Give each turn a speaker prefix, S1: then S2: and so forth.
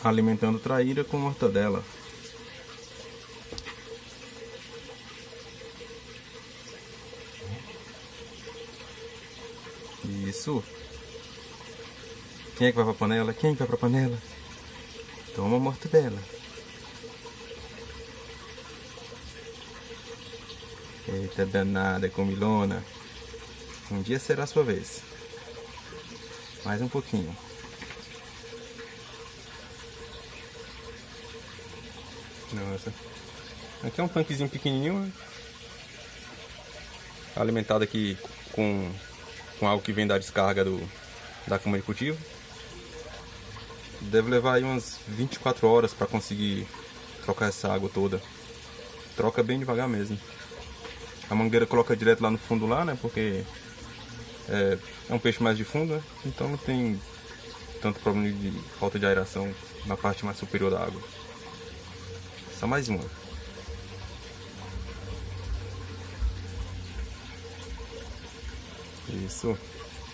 S1: alimentando traíra com mortadela. Isso. Quem é que vai pra panela? Quem vai pra panela? Toma mortadela. Eita danada, comilona. Um dia será a sua vez. Mais um pouquinho. Nossa. Aqui é um tanquezinho pequenininho, né? Alimentado aqui com algo que vem da descarga da cama de cultivo. Deve levar aí umas 24 horas para conseguir trocar essa água toda. Troca bem devagar mesmo. A mangueira coloca direto lá no fundo lá, né? Porque é um peixe mais de fundo, né? Então não tem tanto problema de falta de aeração na parte mais superior da água. Só mais uma. Isso.